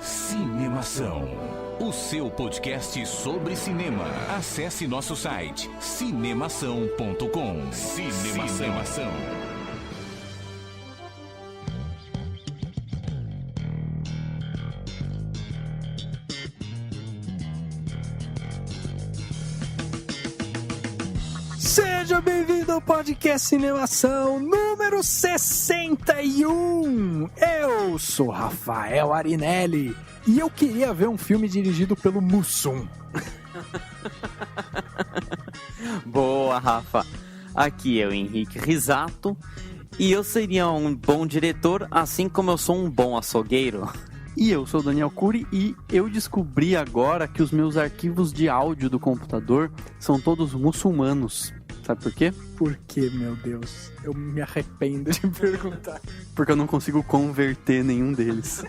Cinemação, o seu podcast sobre cinema. Acesse nosso site cinemação.com. Cinemação. Seja bem-vindo ao podcast Cinemação número 61. Eu sou Rafael Arinelli e eu queria ver um filme dirigido pelo Mussum. Boa, Rafa. Aqui é o Henrique Risato e eu seria um bom diretor, assim como eu sou um bom açougueiro. E eu sou o Daniel Cury e eu descobri agora que os meus arquivos de áudio do computador são todos muçulmanos. Sabe por quê? Por quê, meu Deus? Eu me arrependo de perguntar. Porque eu não consigo converter nenhum deles.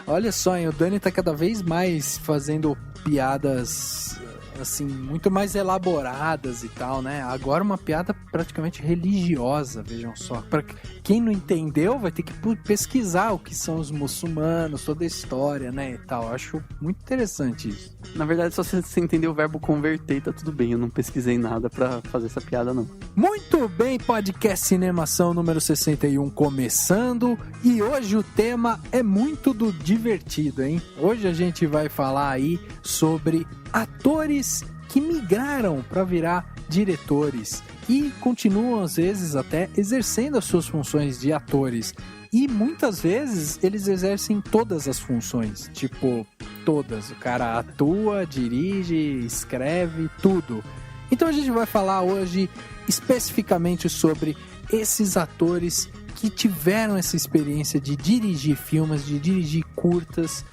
Olha só, hein? O Dani tá cada vez mais fazendo piadas, assim, muito mais elaboradas e tal, né? Agora uma piada praticamente religiosa, vejam só. Pra quem não entendeu, vai ter que pesquisar o que são os muçulmanos, toda a história, né, e tal. Eu acho muito interessante isso. Na verdade, só se você entender o verbo converter, tá tudo bem. Eu não pesquisei nada pra fazer essa piada, não. Muito bem, podcast Cinemação número 61 começando. E hoje o tema é muito do divertido, hein? Hoje a gente vai falar aí sobre atores que migraram para virar diretores e continuam às vezes até exercendo as suas funções de atores. E muitas vezes eles exercem todas as funções, tipo, todas. O cara atua, dirige, escreve, tudo. Então a gente vai falar hoje especificamente sobre esses atores que tiveram essa experiência de dirigir filmes, de dirigir curtas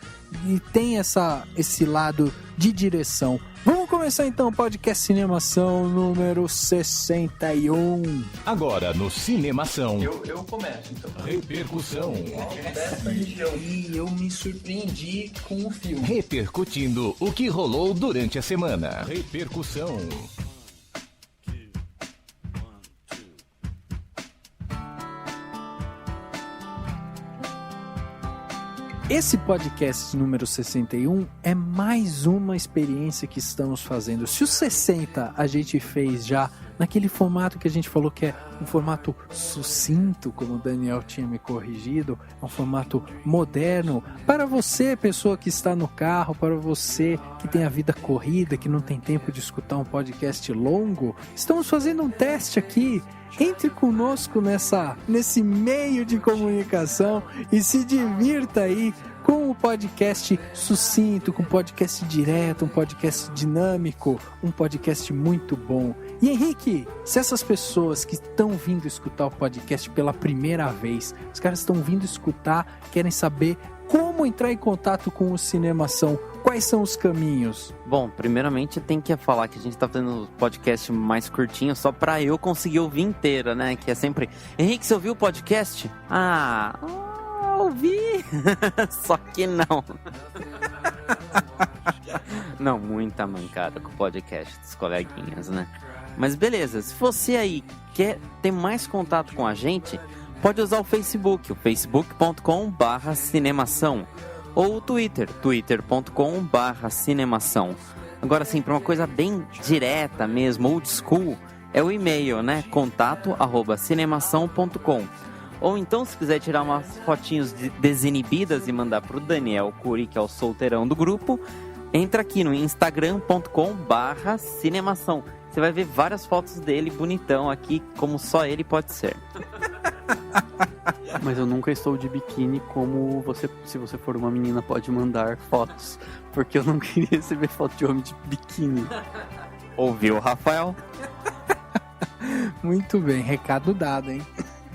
e tem esse lado de direção. Vamos começar então o podcast Cinemação número 61. Agora no Cinemação. Eu começo então. Repercussão. E eu me surpreendi com o filme. Repercutindo o que rolou durante a semana. Repercussão. Esse podcast número 61 é mais uma experiência que estamos fazendo. Se o 60 a gente fez já naquele formato que a gente falou que é um formato sucinto, como o Daniel tinha me corrigido, é um formato moderno, para você, pessoa que está no carro, para você que tem a vida corrida, que não tem tempo de escutar um podcast longo, estamos fazendo um teste aqui. Entre conosco nesse meio de comunicação e se divirta aí com o podcast sucinto, com o podcast direto, um podcast dinâmico, um podcast muito bom. E Henrique, se essas pessoas que estão vindo escutar o podcast pela primeira vez, os caras estão vindo escutar, querem saber como entrar em contato com o Cinemação, quais são os caminhos? Bom, primeiramente tem que falar que a gente tá fazendo um podcast mais curtinho só pra eu conseguir ouvir inteiro, né? Que é sempre, Henrique, você ouviu o podcast? Ouvi! Só que não. Não, muita mancada com o podcast dos coleguinhas, né? Mas beleza, se você aí quer ter mais contato com a gente, pode usar o Facebook, o facebook.com/cinemação, ou o Twitter, twitter.com/cinemação. Agora sim, para uma coisa bem direta mesmo, old school, é o e-mail, né? contato@cinemação.com. Ou então, se quiser tirar umas fotinhos desinibidas e mandar pro Daniel Cury, que é o solteirão do grupo, entra aqui no instagram.com/cinemação. Você vai ver várias fotos dele bonitão aqui, como só ele pode ser. Mas eu nunca estou de biquíni como você, se você for uma menina, pode mandar fotos. Porque eu não queria receber foto de homem de biquíni. Ouviu, Rafael? Muito bem, recado dado, hein?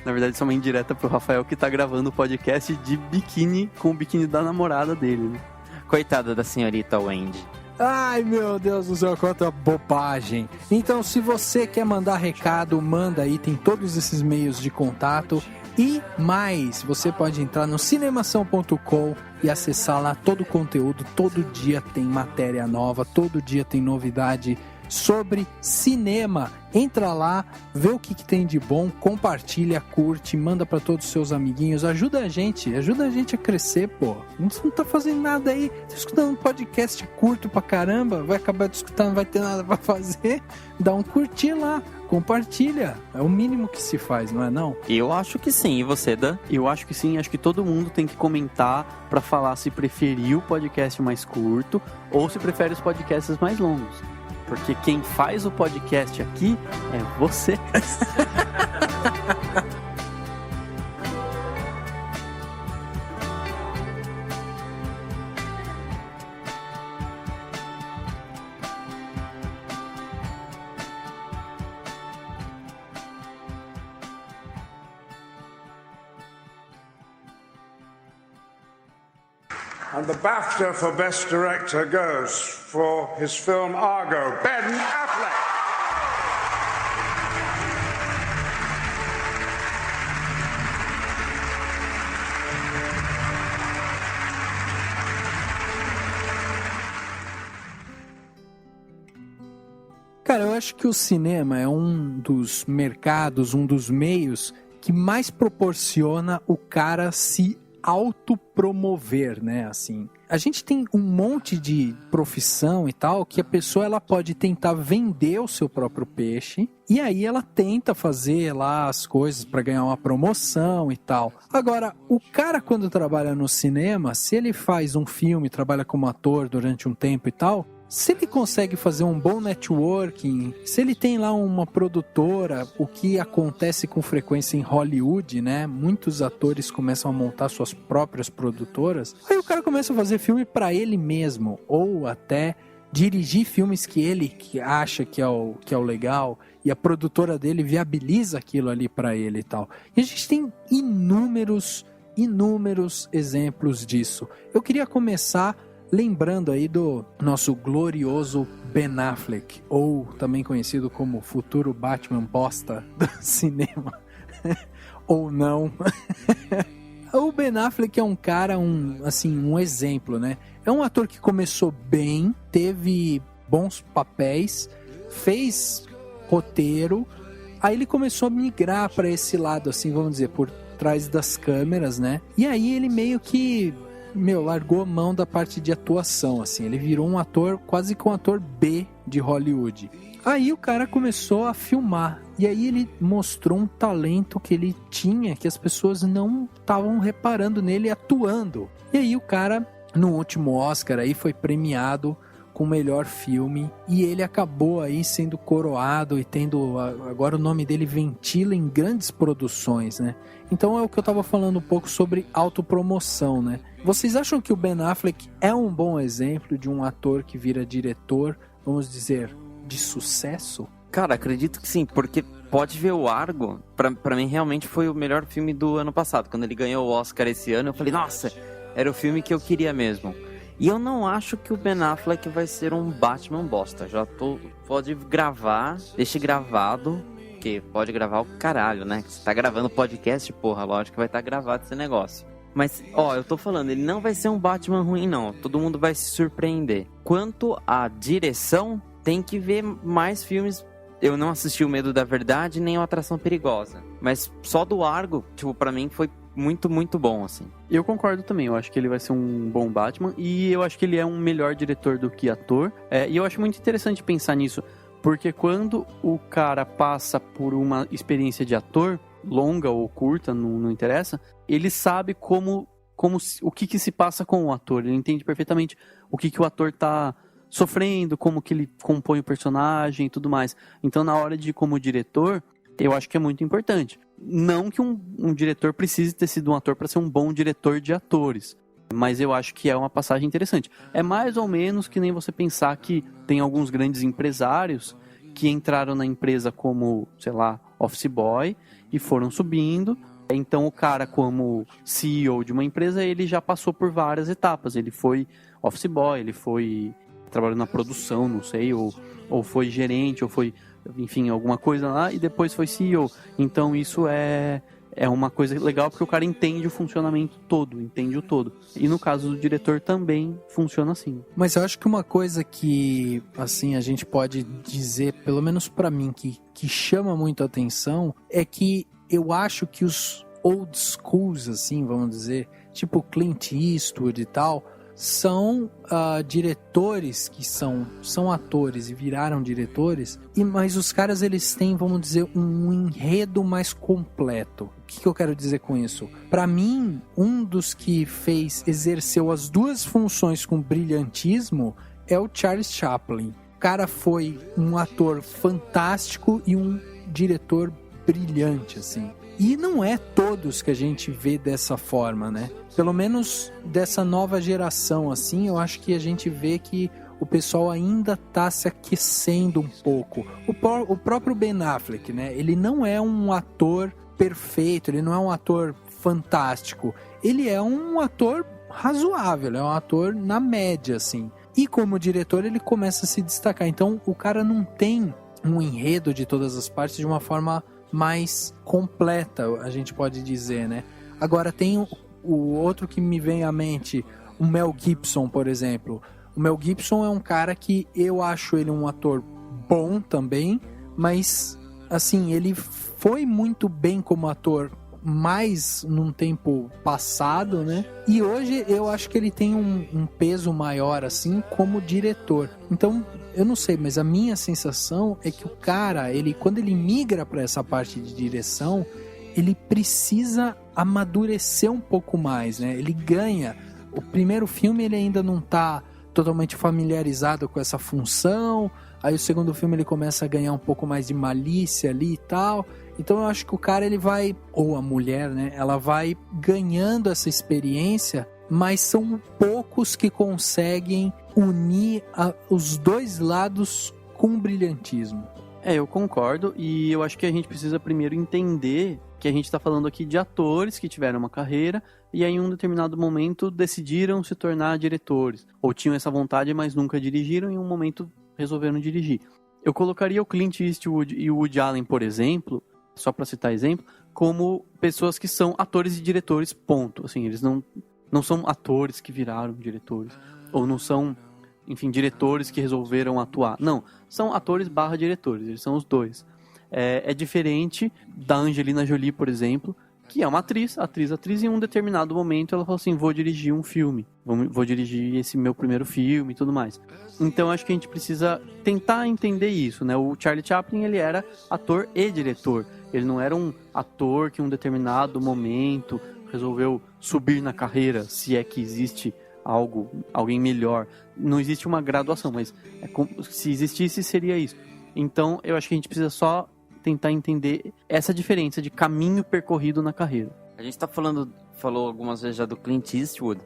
Na verdade, isso é uma indireta pro Rafael que tá gravando o podcast de biquíni com o biquíni da namorada dele, né? Coitada da senhorita Wendy. Ai, meu Deus do céu, quanta bobagem. Então, se você quer mandar recado, manda aí, tem todos esses meios de contato. E mais, você pode entrar no cinemação.com e acessar lá todo o conteúdo. Todo dia tem matéria nova, todo dia tem novidade sobre cinema. Entra lá, vê o que tem de bom, compartilha, curte, manda para todos os seus amiguinhos, ajuda a gente a crescer, pô. A gente não tá fazendo nada aí, tá escutando um podcast curto pra caramba, vai acabar de escutar, não vai ter nada pra fazer, dá um curtir lá, compartilha, é o mínimo que se faz, não é não? Eu acho que sim, e você, Dan? Eu acho que sim, acho que todo mundo tem que comentar pra falar se preferiu o podcast mais curto ou se prefere os podcasts mais longos. Porque quem faz o podcast aqui é você. And the BAFTA for Best Director goes for his film Argo, Ben Affleck. Cara, eu acho que o cinema é um dos mercados, um dos meios que mais proporciona o cara se autopromover, né, assim. A gente tem um monte de profissão e tal, que a pessoa ela pode tentar vender o seu próprio peixe, e aí ela tenta fazer lá as coisas para ganhar uma promoção e tal. Agora, o cara quando trabalha no cinema, se ele faz um filme, trabalha como ator durante um tempo e tal, se ele consegue fazer um bom networking, se ele tem lá uma produtora, o que acontece com frequência em Hollywood, né? Muitos atores começam a montar suas próprias produtoras. Aí o cara começa a fazer filme para ele mesmo, ou até dirigir filmes que ele acha que é o legal, e a produtora dele viabiliza aquilo ali para ele e tal. E a gente tem inúmeros exemplos disso. Eu queria começar lembrando aí do nosso glorioso Ben Affleck, ou também conhecido como futuro Batman bosta do cinema, ou não. O Ben Affleck é um cara, um exemplo, né? É um ator que começou bem, teve bons papéis, fez roteiro, aí ele começou a migrar para esse lado, assim, vamos dizer, por trás das câmeras, né? E aí ele meio que largou a mão da parte de atuação, assim. Ele virou um ator, quase que um ator B de Hollywood. Aí o cara começou a filmar. E aí ele mostrou um talento que ele tinha, que as pessoas não estavam reparando nele atuando. E aí o cara, no último Oscar, aí foi premiado com o melhor filme. E ele acabou aí sendo coroado e tendo... Agora o nome dele ventila em grandes produções, né? Então é o que eu tava falando um pouco sobre autopromoção, né? Vocês acham que o Ben Affleck é um bom exemplo de um ator que vira diretor, vamos dizer, de sucesso? Cara, acredito que sim, porque pode ver o Argo, pra mim realmente foi o melhor filme do ano passado. Quando ele ganhou o Oscar esse ano, eu falei, nossa, era o filme que eu queria mesmo. E eu não acho que o Ben Affleck vai ser um Batman bosta. Pode gravar, deixe gravado, porque pode gravar o caralho, né? Você tá gravando podcast, porra, lógico que vai estar gravado esse negócio. Mas, eu tô falando, ele não vai ser um Batman ruim, não. Todo mundo vai se surpreender. Quanto à direção, tem que ver mais filmes. Eu não assisti O Medo da Verdade, nem o Atração Perigosa. Mas só do Argo, pra mim foi muito, muito bom, assim. Eu concordo também, eu acho que ele vai ser um bom Batman. E eu acho que ele é um melhor diretor do que ator. E eu acho muito interessante pensar nisso. Porque quando o cara passa por uma experiência de ator, longa ou curta, não interessa, ele sabe o que se passa com o ator, ele entende perfeitamente o que o ator tá sofrendo, como que ele compõe o personagem e tudo mais. Então, na hora de como diretor, eu acho que é muito importante. Não que um diretor precise ter sido um ator para ser um bom diretor de atores, mas eu acho que é uma passagem interessante. É mais ou menos que nem você pensar que tem alguns grandes empresários que entraram na empresa como, sei lá, office boy e foram subindo. Então o cara, como CEO de uma empresa, ele já passou por várias etapas. Ele foi office boy, ele foi trabalhando na produção, não sei, ou foi gerente, ou foi, enfim, alguma coisa lá, e depois foi CEO. Então isso é é uma coisa legal porque o cara entende o funcionamento todo, entende o todo. E no caso do diretor também funciona assim. Mas eu acho que uma coisa que, assim, a gente pode dizer, pelo menos pra mim, que chama muito a atenção, é que eu acho que os old schools, assim, vamos dizer, tipo Clint Eastwood e tal, são diretores que são atores e viraram diretores, mas os caras, eles têm, vamos dizer, um enredo mais completo. O que eu quero dizer com isso? Para mim, um dos que exerceu as duas funções com brilhantismo é o Charles Chaplin. O cara foi um ator fantástico e um diretor brilhante, assim. E não é todos que a gente vê dessa forma, né? Pelo menos dessa nova geração, assim, eu acho que a gente vê que o pessoal ainda tá se aquecendo um pouco. O próprio Ben Affleck, né? Ele não é um ator perfeito, ele não é um ator fantástico. Ele é um ator razoável, ele é um ator na média, assim. E como diretor, ele começa a se destacar. Então, o cara não tem um enredo de todas as partes de uma forma mais completa, a gente pode dizer, né? Agora tem o outro que me vem à mente, o Mel Gibson, por exemplo. O Mel Gibson é um cara que eu acho ele um ator bom também, mas, assim, ele foi muito bem como ator mais num tempo passado, né? E hoje eu acho que ele tem um peso maior, assim, como diretor. Então, eu não sei, mas a minha sensação é que o cara, quando ele migra para essa parte de direção, ele precisa amadurecer um pouco mais, né? Ele ganha. O primeiro filme ele ainda não tá totalmente familiarizado com essa função, aí o segundo filme ele começa a ganhar um pouco mais de malícia ali e tal. Então eu acho que o cara, ele vai, ou a mulher, né? Ela vai ganhando essa experiência, mas são poucos que conseguem unir os dois lados com brilhantismo. Eu concordo, e eu acho que a gente precisa primeiro entender que a gente está falando aqui de atores que tiveram uma carreira e aí em um determinado momento decidiram se tornar diretores, ou tinham essa vontade, mas nunca dirigiram e em um momento resolveram dirigir. Eu colocaria o Clint Eastwood e o Woody Allen, por exemplo, só para citar exemplo, como pessoas que são atores e diretores, ponto. Assim, eles não são atores que viraram diretores, ou não são, enfim, diretores que resolveram atuar. Não, são atores / diretores, eles são os dois. É diferente da Angelina Jolie, por exemplo, que é uma atriz, e em um determinado momento ela falou assim, vou dirigir um filme, vou dirigir esse meu primeiro filme e tudo mais. Então acho que a gente precisa tentar entender isso, né? O Charlie Chaplin, ele era ator e diretor, ele não era um ator que em um determinado momento resolveu subir na carreira, se é que existe alguém melhor. Não existe uma graduação, mas se existisse seria isso. Então eu acho que a gente precisa só tentar entender essa diferença de caminho percorrido na carreira. A gente falou algumas vezes já do Clint Eastwood,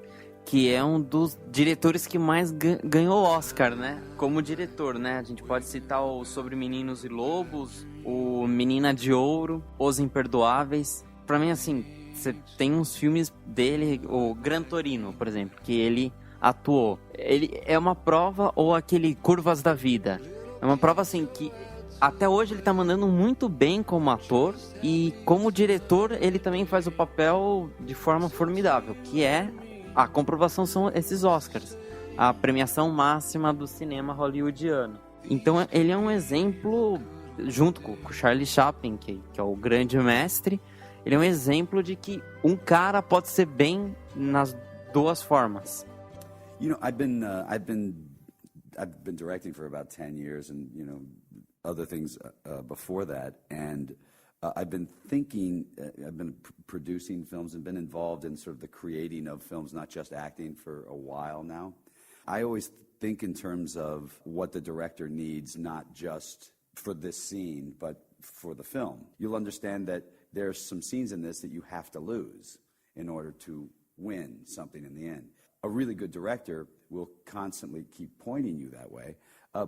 que é um dos diretores que mais ganhou Oscar, né? Como diretor, né? A gente pode citar o Sobre Meninos e Lobos, o Menina de Ouro, Os Imperdoáveis. Pra mim, assim, você tem uns filmes dele, o Gran Torino, por exemplo, que ele atuou. Ele é uma prova, ou aquele Curvas da Vida. É uma prova, assim, que até hoje ele tá mandando muito bem como ator, e como diretor ele também faz o papel de forma formidável, que é a comprovação, são esses Oscars, a premiação máxima do cinema hollywoodiano. Então ele é um exemplo, junto com o Charlie Chaplin, que é o grande mestre, ele é um exemplo de que um cara pode ser bem nas duas formas. You know, I've been directing for about 10 years, and other things before that, and I've been thinking, I've been producing films and been involved in sort of the creating of films, not just acting, for a while now. I always think in terms of what the director needs, not just for this scene, but for the film. You'll understand that there's some scenes in this that you have to lose in order to win something in the end. A really good director will constantly keep pointing you that way.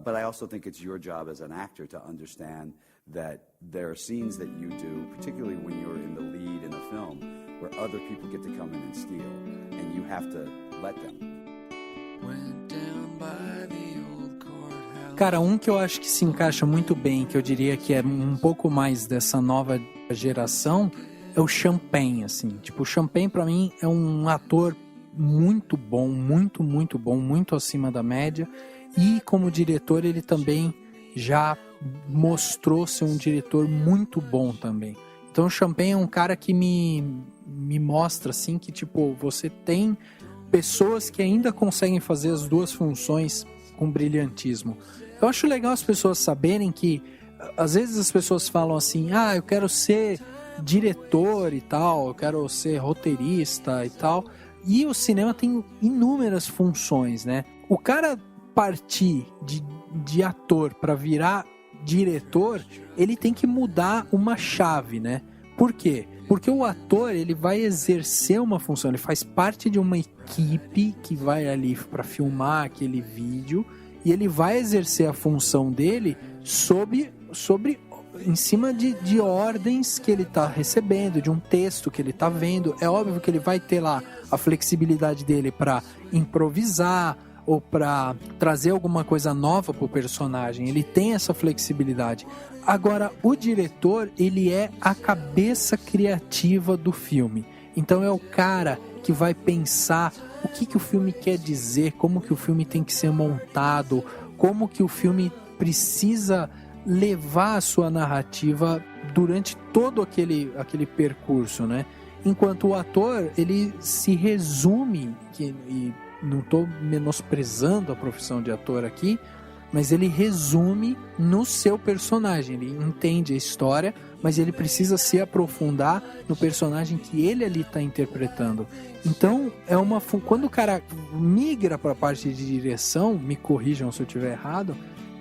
But I also think it's your job as an actor to understand that there are scenes that you do, particularly when you're in the lead in a film, where other people get to come in and steal, and you have to let them. Cara, um que eu acho que se encaixa muito bem, que eu diria que é um pouco mais dessa nova geração, é o Champagne, assim. Tipo, o Champagne pra mim é um ator muito bom, muito, muito bom, muito acima da média. E como diretor ele também já mostrou ser um diretor muito bom também. Então o Champagne é um cara que me mostra assim que tipo, você tem pessoas que ainda conseguem fazer as duas funções com brilhantismo. Eu acho legal as pessoas saberem que às vezes as pessoas falam assim, eu quero ser diretor e tal, eu quero ser roteirista e tal. E o cinema tem inúmeras funções, né? O cara partir de ator para virar diretor, ele tem que mudar uma chave, né? Por quê? Porque o ator, ele vai exercer uma função, ele faz parte de uma equipe que vai ali para filmar aquele vídeo e ele vai exercer a função dele em cima de ordens que ele está recebendo, de um texto que ele está vendo. É óbvio que ele vai ter lá a flexibilidade dele para improvisar ou para trazer alguma coisa nova para o personagem. Ele tem essa flexibilidade. Agora, o diretor, ele é a cabeça criativa do filme. Então é o cara que vai pensar o que o filme quer dizer, como que o filme tem que ser montado, como que o filme precisa levar a sua narrativa durante todo aquele percurso, né? Enquanto o ator, ele se resume, e não estou menosprezando a profissão de ator aqui, mas ele resume no seu personagem. Ele entende a história, mas ele precisa se aprofundar no personagem que ele ali está interpretando. Então, quando o cara migra para a parte de direção, me corrijam se eu estiver errado,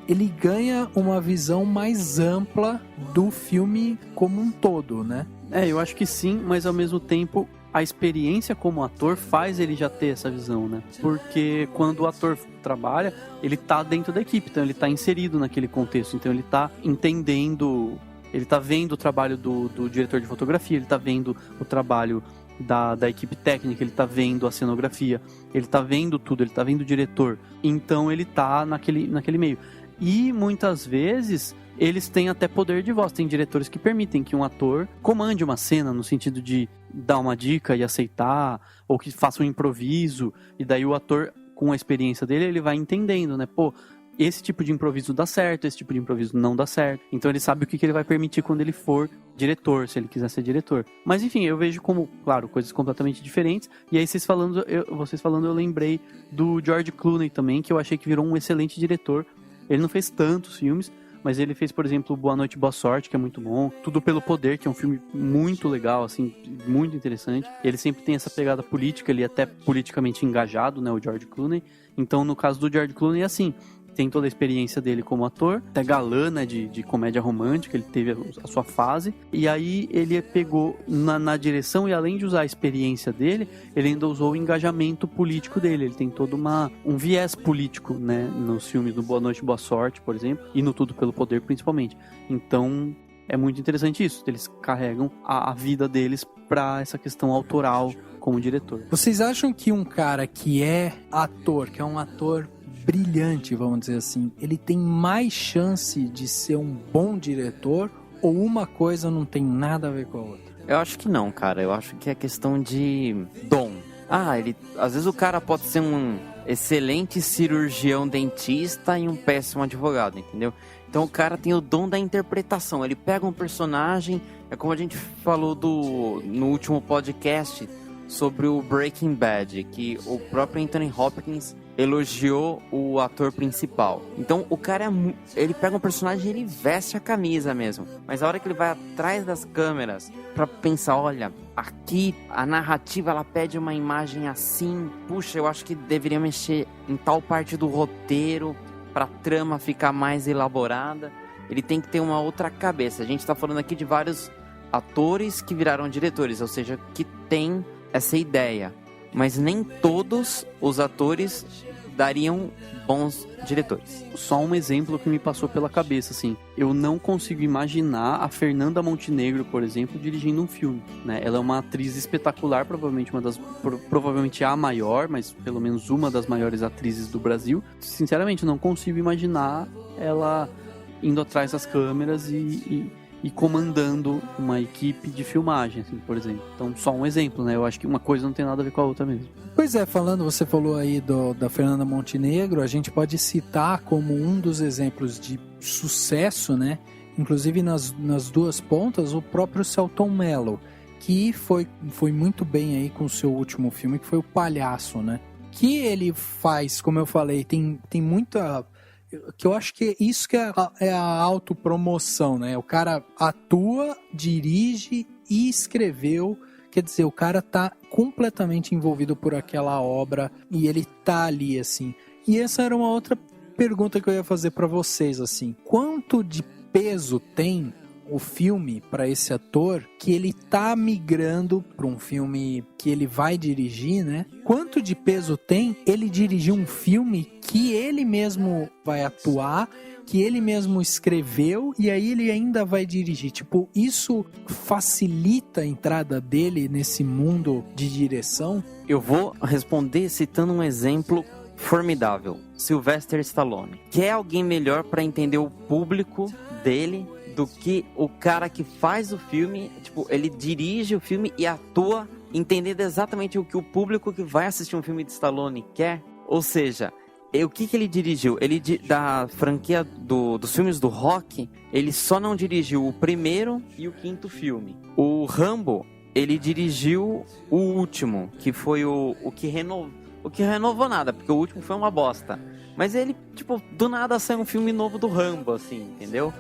ele ganha uma visão mais ampla do filme como um todo, né? Eu acho que sim, mas ao mesmo tempo a experiência como ator faz ele já ter essa visão, né? Porque quando o ator trabalha, ele tá dentro da equipe, então ele tá inserido naquele contexto, então ele tá entendendo, ele tá vendo o trabalho do diretor de fotografia, ele tá vendo o trabalho da equipe técnica, ele tá vendo a cenografia, ele tá vendo tudo, ele tá vendo o diretor, então ele tá naquele meio. E muitas vezes eles têm até poder de voz. Tem diretores que permitem que um ator comande uma cena no sentido de dar uma dica e aceitar, ou que faça um improviso, e daí o ator, com a experiência dele, ele vai entendendo, né? Pô, esse tipo de improviso dá certo, esse tipo de improviso não dá certo. Então ele sabe o que ele vai permitir quando ele for diretor, se ele quiser ser diretor. Mas enfim, eu vejo como, claro, coisas completamente diferentes. E aí vocês falando, eu lembrei do George Clooney também, que eu achei que virou um excelente diretor. Ele não fez tantos filmes, mas ele fez, por exemplo, Boa Noite, Boa Sorte, que é muito bom. Tudo pelo Poder, que é um filme muito legal, assim, muito interessante. Ele sempre tem essa pegada política, ele é até politicamente engajado, né, o George Clooney. Então, no caso do George Clooney, é assim, tem toda a experiência dele como ator, até galã, né, de comédia romântica, ele teve a sua fase, e aí ele pegou na direção, e além de usar a experiência dele, ele ainda usou o engajamento político dele, ele tem todo um viés político, né, nos filmes do Boa Noite, Boa Sorte, por exemplo, e no Tudo pelo Poder, principalmente. Então, é muito interessante isso, eles carregam a vida deles para essa questão autoral como diretor. Vocês acham que um cara que é ator, que é um ator brilhante, vamos dizer assim, ele tem mais chance de ser um bom diretor, ou uma coisa não tem nada a ver com a outra? Eu acho que não, cara. Eu acho que é questão de dom. Às vezes o cara pode ser um excelente cirurgião dentista e um péssimo advogado, entendeu? Então o cara tem o dom da interpretação. Ele pega um personagem, é como a gente falou no último podcast sobre o Breaking Bad, que o próprio Anthony Hopkins elogiou o ator principal. Então o cara ele pega um personagem e ele veste a camisa mesmo. Mas a hora que ele vai atrás das câmeras pra pensar, olha, aqui a narrativa ela pede uma imagem assim, puxa, eu acho que deveria mexer em tal parte do roteiro pra trama ficar mais elaborada. Ele tem que ter uma outra cabeça. A gente tá falando aqui de vários atores que viraram diretores, ou seja, que tem essa ideia. Mas nem todos os atores dariam bons diretores. Só um exemplo que me passou pela cabeça, assim. Eu não consigo imaginar a Fernanda Montenegro, por exemplo, dirigindo um filme, né? Ela é uma atriz espetacular, provavelmente a maior, mas pelo menos uma das maiores atrizes do Brasil. Sinceramente, eu não consigo imaginar ela indo atrás das câmeras e e comandando uma equipe de filmagem, assim, por exemplo. Então, só um exemplo, né? Eu acho que uma coisa não tem nada a ver com a outra mesmo. Pois é, você falou aí da Fernanda Montenegro, a gente pode citar como um dos exemplos de sucesso, né? Inclusive nas duas pontas, o próprio Selton Mello, que foi muito bem aí com o seu último filme, que foi O Palhaço, né? Que ele faz, como eu falei, tem muita... que eu acho que isso que é a autopromoção, né? O cara atua, dirige e escreveu, quer dizer, o cara tá completamente envolvido por aquela obra e ele tá ali, assim. E essa era uma outra pergunta que eu ia fazer pra vocês, assim. Quanto de peso tem o filme para esse ator que ele tá migrando para um filme que ele vai dirigir, né? Quanto de peso tem ele dirigir um filme que ele mesmo vai atuar, que ele mesmo escreveu e aí ele ainda vai dirigir? Tipo, isso facilita a entrada dele nesse mundo de direção? Eu vou responder citando um exemplo formidável. Sylvester Stallone. Quer alguém melhor para entender o público dele do que o cara que faz o filme? Tipo, ele dirige o filme e atua entendendo exatamente o que o público que vai assistir um filme de Stallone quer. Ou seja, o que ele dirigiu? Da franquia dos filmes do Rock, ele só não dirigiu o primeiro e o quinto filme. O Rambo, ele dirigiu o último, que foi o que renovou. O que renovou nada, porque o último foi uma bosta. Mas ele, tipo, do nada saiu um filme novo do Rambo, assim, entendeu?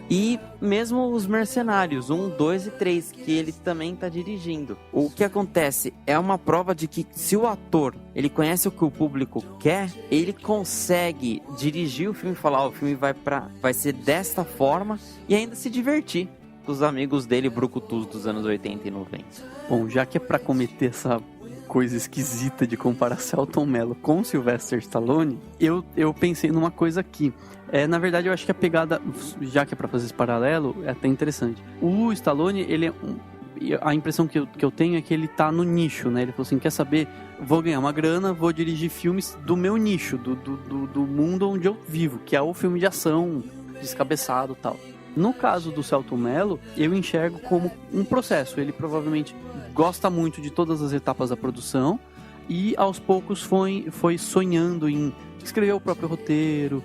E mesmo os Mercenários, 1, 2 e 3, que ele também tá dirigindo. O que acontece é uma prova de que se o ator, ele conhece o que o público quer, ele consegue dirigir o filme e falar, o filme vai ser desta forma e ainda se divertir com os amigos dele brucutus dos anos 80 e 90. Bom, já que é pra cometer essa coisa esquisita de comparar Selton Mello com Sylvester Stallone, eu pensei numa coisa aqui. Na verdade, eu acho que a pegada, já que é pra fazer esse paralelo, é até interessante. O Stallone, a impressão que eu tenho é que ele tá no nicho, né? Ele falou assim, quer saber, vou ganhar uma grana, vou dirigir filmes do meu nicho, do mundo onde eu vivo, que é o filme de ação, descabeçado e tal. No caso do Selton Mello, eu enxergo como um processo. Ele provavelmente gosta muito de todas as etapas da produção e aos poucos foi sonhando em escrever o próprio roteiro,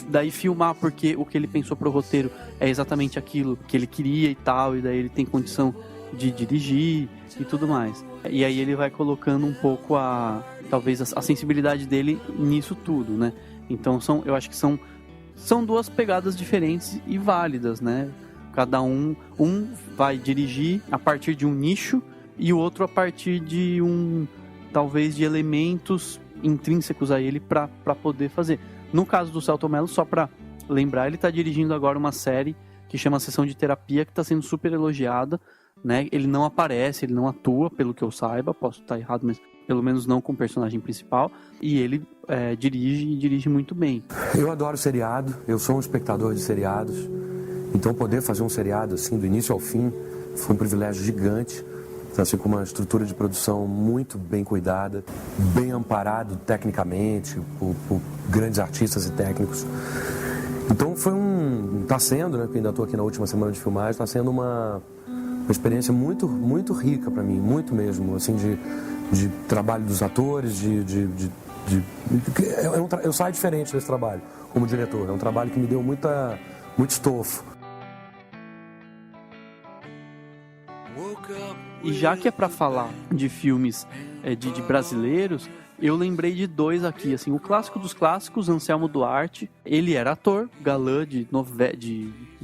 daí filmar, porque o que ele pensou pro roteiro é exatamente aquilo que ele queria e tal, e daí ele tem condição de dirigir e tudo mais. E aí ele vai colocando um pouco talvez a sensibilidade dele nisso tudo, né? Então eu acho que são duas pegadas diferentes e válidas, né? Cada um vai dirigir a partir de um nicho e o outro a partir de talvez de elementos intrínsecos a ele para poder fazer. No caso do Selton Mello, só para lembrar, ele está dirigindo agora uma série que chama Sessão de Terapia, que está sendo super elogiada, né? Ele não aparece, ele não atua, pelo que eu saiba, posso estar errado, mas pelo menos não com o personagem principal, e ele dirige muito bem. Eu adoro seriado, eu sou um espectador de seriados, então poder fazer um seriado assim, do início ao fim, foi um privilégio gigante, assim, com uma estrutura de produção muito bem cuidada, bem amparado tecnicamente, por grandes artistas e técnicos. Então está sendo, né, porque ainda estou aqui na última semana de filmagem, está sendo uma experiência muito, muito rica para mim, muito mesmo, assim, de trabalho dos atores, eu saio diferente desse trabalho como diretor. É um trabalho que me deu muito estofo. E já que é para falar de filmes de brasileiros, eu lembrei de dois aqui, assim, o clássico dos clássicos, Anselmo Duarte. Ele era ator, galã de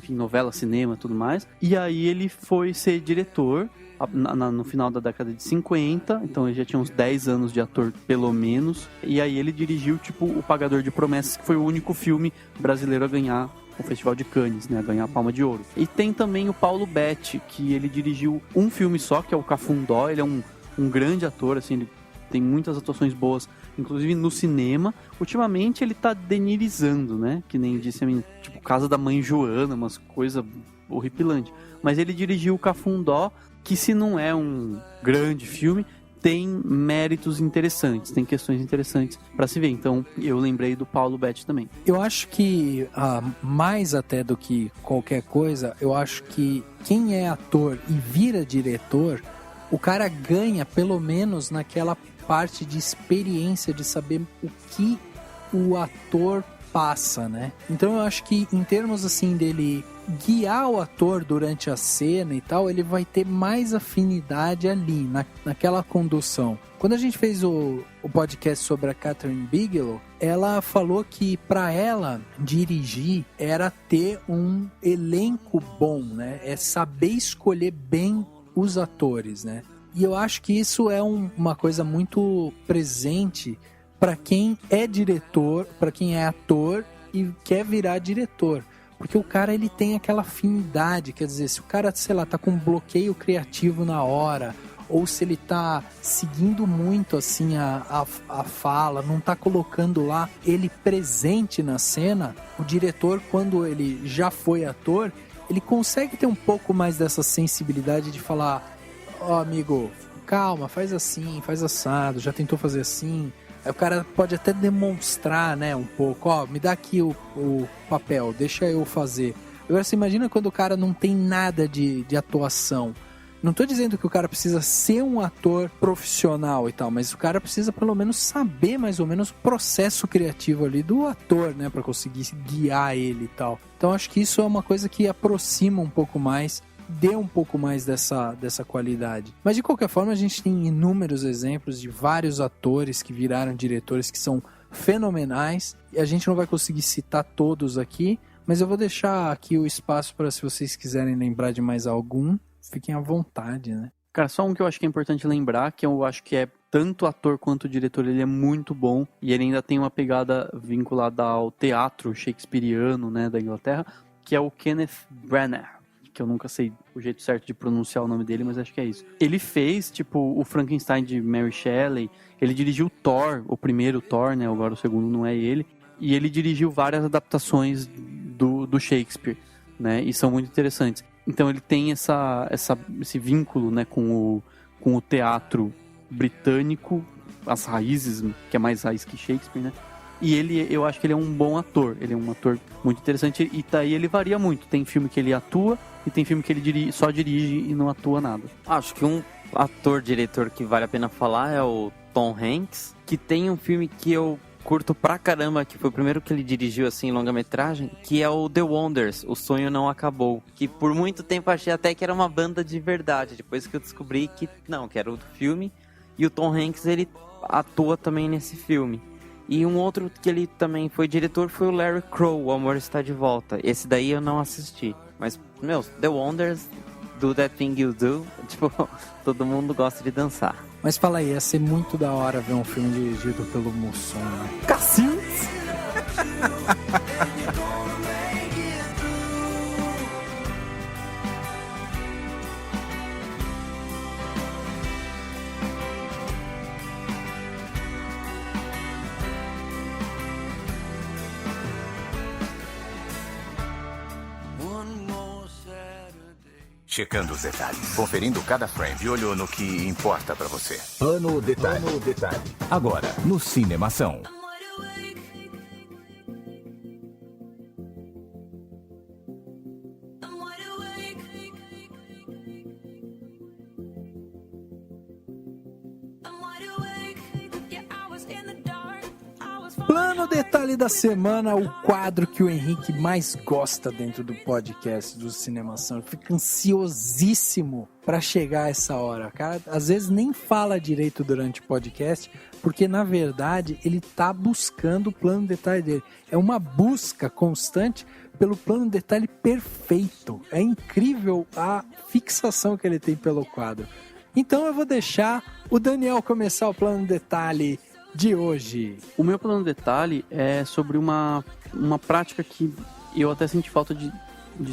novela, cinema e tudo mais. E aí ele foi ser diretor no final da década de 50, então ele já tinha uns 10 anos de ator, pelo menos. E aí ele dirigiu, tipo, O Pagador de Promessas, que foi o único filme brasileiro a ganhar o Festival de Cannes, né, a ganhar a Palma de Ouro. E tem também o Paulo Betti, que ele dirigiu um filme só, que é o Cafundó. Ele é um grande ator, assim, ele tem muitas atuações boas, inclusive no cinema. Ultimamente ele tá denirizando, né, que nem disse a mim, tipo, Casa da Mãe Joana, umas coisas horripilantes. Mas ele dirigiu o Cafundó, que se não é um grande filme, tem méritos interessantes, tem questões interessantes para se ver. Então, eu lembrei do Paulo Betti também. Eu acho que, mais até do que qualquer coisa, eu acho que quem é ator e vira diretor, o cara ganha pelo menos naquela parte de experiência, de saber o que o ator passa, né? Então eu acho que em termos assim dele guiar o ator durante a cena e tal, ele vai ter mais afinidade ali, naquela condução. Quando a gente fez o podcast sobre a Kathryn Bigelow, ela falou que para ela dirigir era ter um elenco bom, né? É saber escolher bem os atores, né? E eu acho que isso é uma coisa muito presente para quem é diretor, para quem é ator e quer virar diretor. Porque o cara, ele tem aquela afinidade, quer dizer, se o cara, sei lá, tá com um bloqueio criativo na hora, ou se ele tá seguindo muito, assim, a fala, não tá colocando lá ele presente na cena, o diretor, quando ele já foi ator, ele consegue ter um pouco mais dessa sensibilidade de falar, ó, amigo, calma, faz assim, faz assado, já tentou fazer assim. Aí o cara pode até demonstrar, né, um pouco, ó, me dá aqui o papel, deixa eu fazer. Agora você imagina quando o cara não tem nada de atuação. Não tô dizendo que o cara precisa ser um ator profissional e tal, mas o cara precisa pelo menos saber mais ou menos o processo criativo ali do ator, né, pra conseguir guiar ele e tal. Então acho que isso é uma coisa que aproxima um pouco mais, dê um pouco mais dessa qualidade. Mas de qualquer forma a gente tem inúmeros exemplos de vários atores que viraram diretores que são fenomenais, e a gente não vai conseguir citar todos aqui, mas eu vou deixar aqui o espaço para, se vocês quiserem lembrar de mais algum, fiquem à vontade, né? Cara, só um que eu acho que é importante lembrar, que eu acho que é tanto ator quanto diretor, ele é muito bom, e ele ainda tem uma pegada vinculada ao teatro shakespeariano, né, da Inglaterra, que é o Kenneth Branagh, que eu nunca sei o jeito certo de pronunciar o nome dele, mas acho que é isso. Ele fez, tipo, o Frankenstein de Mary Shelley, ele dirigiu Thor, o primeiro Thor, né, agora o segundo não é ele, e ele dirigiu várias adaptações do Shakespeare, né, e são muito interessantes. Então ele tem esse vínculo, né, com o teatro britânico, as raízes, que é mais raiz que Shakespeare, né, e eu acho que ele é um bom ator, ele é um ator muito interessante, e daí ele varia muito, tem filme que ele atua, e tem filme que ele só dirige e não atua nada. Acho que um ator-diretor que vale a pena falar é o Tom Hanks, que tem um filme que eu curto pra caramba, que foi o primeiro que ele dirigiu assim, longa-metragem, que é o The Wonders, O Sonho Não Acabou, que por muito tempo achei até que era uma banda de verdade, depois que eu descobri que não, que era o filme, e o Tom Hanks, ele atua também nesse filme. E um outro que ele também foi diretor foi o Larry Crowe, O Amor Está de Volta. Esse daí eu não assisti. Mas, meu, The Wonders, Do That Thing You Do, tipo, todo mundo gosta de dançar. Mas fala aí, ia ser muito da hora ver um filme dirigido pelo Mussum, né? Cacildes! Checando os detalhes, conferindo cada frame, de olho no que importa pra você. Ano Detalhe. Ano Detalhe. Agora, no Cinemação. Plano Detalhe da Semana, o quadro que o Henrique mais gosta dentro do podcast do Cinemação. Ele fica ansiosíssimo para chegar a essa hora. O cara, às vezes, nem fala direito durante o podcast, porque, na verdade, ele tá buscando o plano detalhe dele. É uma busca constante pelo plano detalhe perfeito. É incrível a fixação que ele tem pelo quadro. Então, eu vou deixar o Daniel começar o plano detalhe de hoje. O meu plano detalhe é sobre uma prática que eu até senti falta de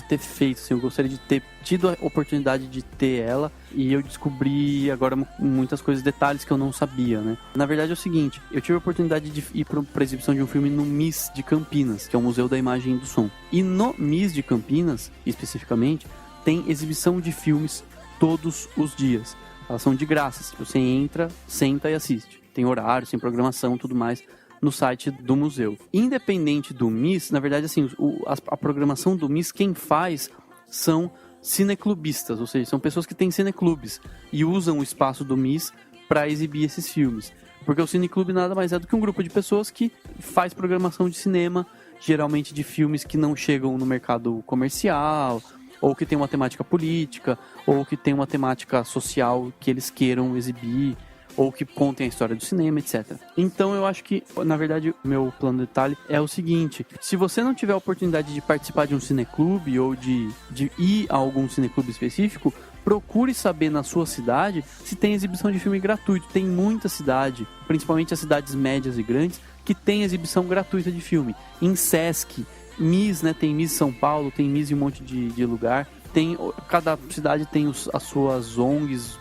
ter feito, assim, eu gostaria de ter tido a oportunidade de ter ela, e eu descobri agora muitas coisas, detalhes que eu não sabia, né? Na verdade é o seguinte, eu tive a oportunidade de ir para a exibição de um filme no MIS de Campinas, que é o Museu da Imagem e do Som. E no MIS de Campinas, especificamente, tem exibição de filmes todos os dias. Elas são de graça. Você entra, senta e assiste. Tem horário, tem programação, tudo mais no site do museu. Independente do MIS, na verdade, assim, a programação do MIS, quem faz são cineclubistas, ou seja, são pessoas que têm cineclubes e usam o espaço do MIS para exibir esses filmes. Porque o cineclube nada mais é do que um grupo de pessoas que faz programação de cinema, geralmente de filmes que não chegam no mercado comercial, ou que tem uma temática política, ou que tem uma temática social que eles queiram exibir, ou que contem a história do cinema, etc. Então eu acho que, na verdade, o meu plano de detalhe é o seguinte: se você não tiver a oportunidade de participar de um cineclube ou de ir a algum cineclube específico, procure saber na sua cidade se tem exibição de filme gratuito. Tem muita cidade, principalmente as cidades médias e grandes, que tem exibição gratuita de filme. Em Sesc, MIS, né? Tem MIS São Paulo, tem MIS em um monte de lugar. Cada cidade tem as suas ONGs,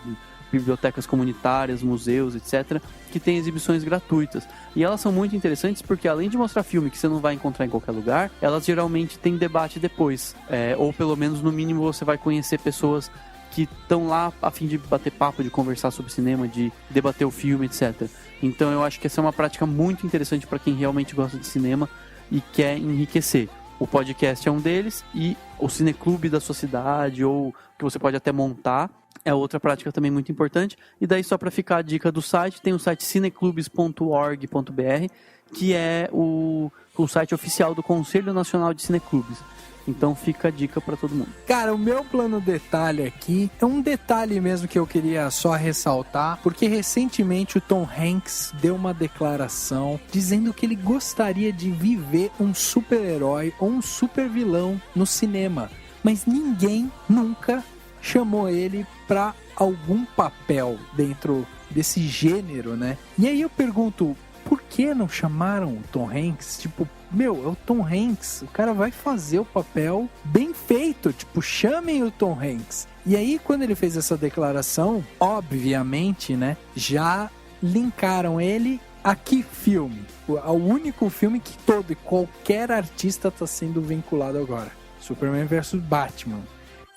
bibliotecas comunitárias, museus, etc., que tem exibições gratuitas. E elas são muito interessantes porque, além de mostrar filme que você não vai encontrar em qualquer lugar, elas geralmente têm debate depois. Ou, pelo menos, no mínimo, você vai conhecer pessoas que estão lá a fim de bater papo, de conversar sobre cinema, de debater o filme, etc. Então, eu acho que essa é uma prática muito interessante para quem realmente gosta de cinema e quer enriquecer. O podcast é um deles, e o cineclube da sua cidade, ou que você pode até montar, é outra prática também muito importante. E daí, só para ficar a dica do site, tem o site cineclubes.org.br, que é o site oficial do Conselho Nacional de Cineclubes. Então fica a dica para todo mundo. Cara, o meu plano detalhe aqui é um detalhe mesmo que eu queria só ressaltar, porque recentemente o Tom Hanks deu uma declaração dizendo que ele gostaria de viver um super-herói ou um super-vilão no cinema, mas ninguém nunca chamou ele para algum papel dentro desse gênero, né? E aí eu pergunto, por que não chamaram o Tom Hanks? Tipo, é o Tom Hanks, o cara vai fazer o papel bem feito, tipo, chamem o Tom Hanks. E aí, quando ele fez essa declaração, obviamente, né, já linkaram ele a que filme? Ao único filme que todo e qualquer artista está sendo vinculado agora, Superman vs Batman.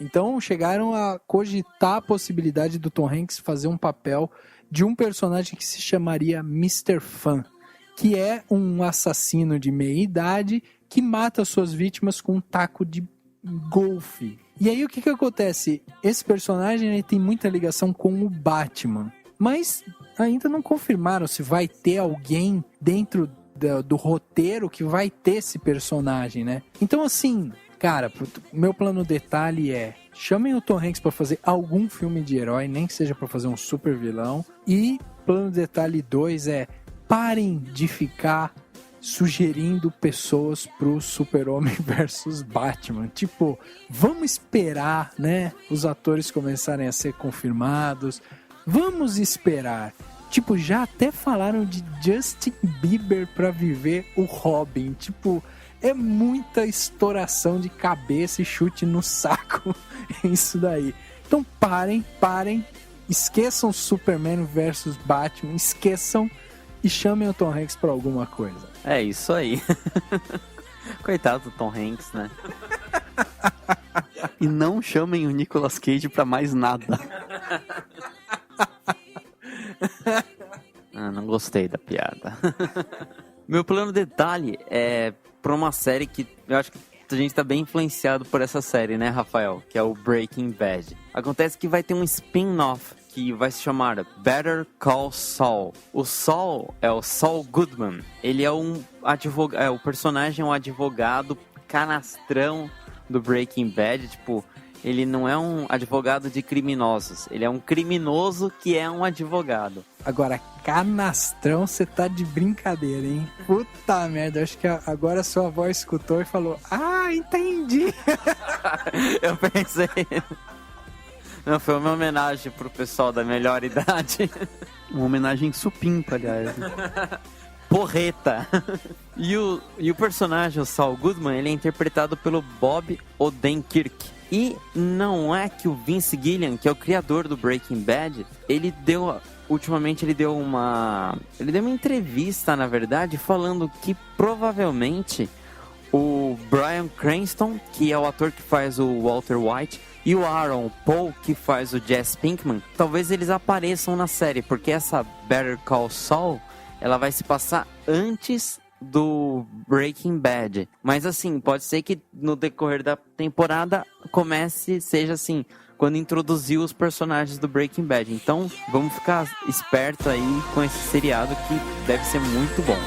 Então, chegaram a cogitar a possibilidade do Tom Hanks fazer um papel de um personagem que se chamaria Mr. Fan, que é um assassino de meia-idade que mata suas vítimas com um taco de golfe. E aí o que acontece? Esse personagem, ele tem muita ligação com o Batman, mas ainda não confirmaram se vai ter alguém dentro do roteiro que vai ter esse personagem, né? Então, assim, cara, meu plano detalhe é: chamem o Tom Hanks para fazer algum filme de herói, nem que seja para fazer um super vilão. E plano detalhe 2 é: parem de ficar sugerindo pessoas pro Super-Homem versus Batman. Tipo, vamos esperar, né, os atores começarem a ser confirmados. Vamos esperar. Tipo, já até falaram de Justin Bieber pra viver o Robin. Tipo, é muita estouração de cabeça e chute no saco isso daí. Então parem. Esqueçam Superman versus Batman. Esqueçam e chamem o Tom Hanks pra alguma coisa. É isso aí. Coitado do Tom Hanks, né? E não chamem o Nicolas Cage pra mais nada. Não gostei da piada. Meu plano detalhe é pra uma série que eu acho que a gente tá bem influenciado por essa série, né, Rafael? Que é o Breaking Bad. Acontece que vai ter um spin-off que vai se chamar Better Call Saul. O Saul é o Saul Goodman. Ele é um advogado, o personagem é um advogado canastrão do Breaking Bad. Tipo, ele não é um advogado de criminosos. Ele é um criminoso que é um advogado. Agora, canastrão, você tá de brincadeira, hein? Puta merda, acho que agora a sua avó escutou e falou: ah, entendi. Eu pensei... Não, foi uma homenagem pro pessoal da melhor idade. Uma homenagem supimpa, aliás. Porreta. E o personagem, o Saul Goodman, ele é interpretado pelo Bob Odenkirk. E não é que o Vince Gilligan, que é o criador do Breaking Bad, ultimamente ele deu uma entrevista, na verdade, falando que provavelmente o Bryan Cranston, que é o ator que faz o Walter White, E o Aaron Paul, que faz o Jesse Pinkman, talvez eles apareçam na série, porque essa Better Call Saul, ela vai se passar antes do Breaking Bad. Mas assim, pode ser que no decorrer da temporada seja assim, quando introduziu os personagens do Breaking Bad. Então, vamos ficar esperto aí com esse seriado que deve ser muito bom.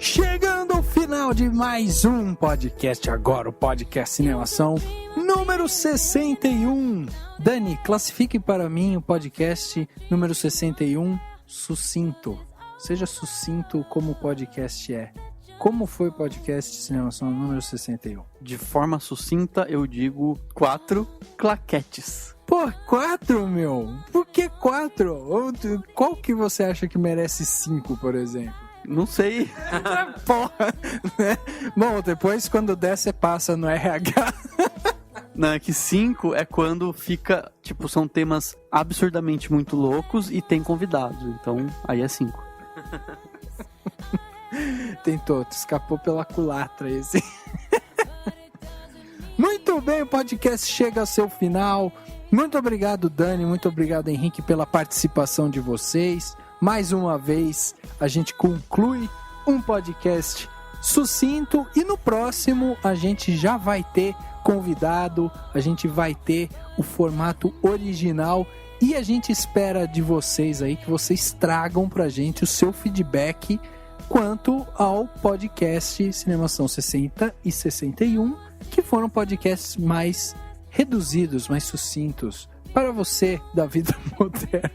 Chegando ao final de mais um podcast agora, o podcast Cinemação número 61. Dani, classifique para mim o podcast número 61 sucinto. Seja sucinto como o podcast é. Como foi o podcast Cinemação número 61? De forma sucinta, eu digo 4 claquetes. Pô, 4, meu? Por que 4? Qual que você acha que merece 5, por exemplo? Não sei. Porra, né? Bom, depois quando der, você passa no RH. Não, é que 5 é quando fica, tipo, são temas absurdamente muito loucos e tem convidados. Então, aí é 5. Tentou, escapou pela culatra esse. Muito bem, o podcast chega ao seu final. Muito obrigado, Dani, muito obrigado, Henrique, pela participação de vocês. Mais uma vez, a gente conclui um podcast sucinto e no próximo a gente já vai ter convidado, a gente vai ter o formato original e a gente espera de vocês aí que vocês tragam pra gente o seu feedback quanto ao podcast Cinemação 60 e 61, que foram podcasts mais reduzidos, mais sucintos para você da vida moderna.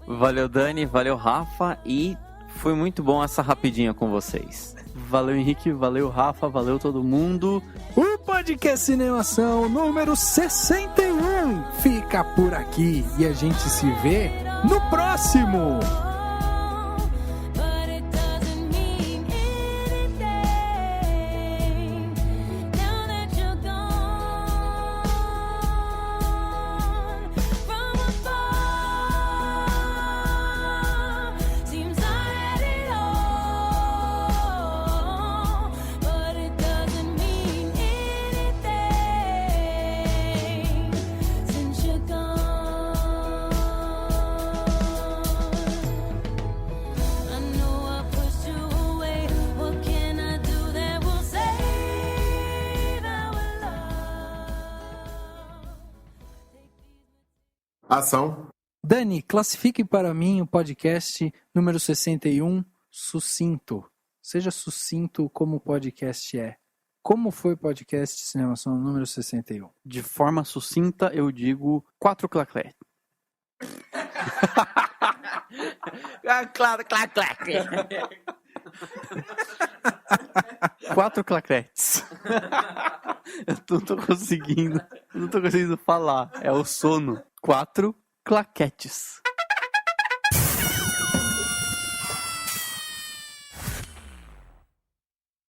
Valeu, Dani, valeu, Rafa, e foi muito bom essa rapidinha com vocês. Valeu, Henrique, valeu, Rafa, valeu todo mundo. O podcast Cinemação número 61 fica por aqui e a gente se vê no próximo! Ação. Dani, classifique para mim o podcast número 61 sucinto. Seja sucinto como o podcast é. Como foi o podcast Cinemação número 61? De forma sucinta, eu digo 4 claquetes. Claro. 4 claquetes. Eu não tô conseguindo falar. É o sono. 4 claquetes.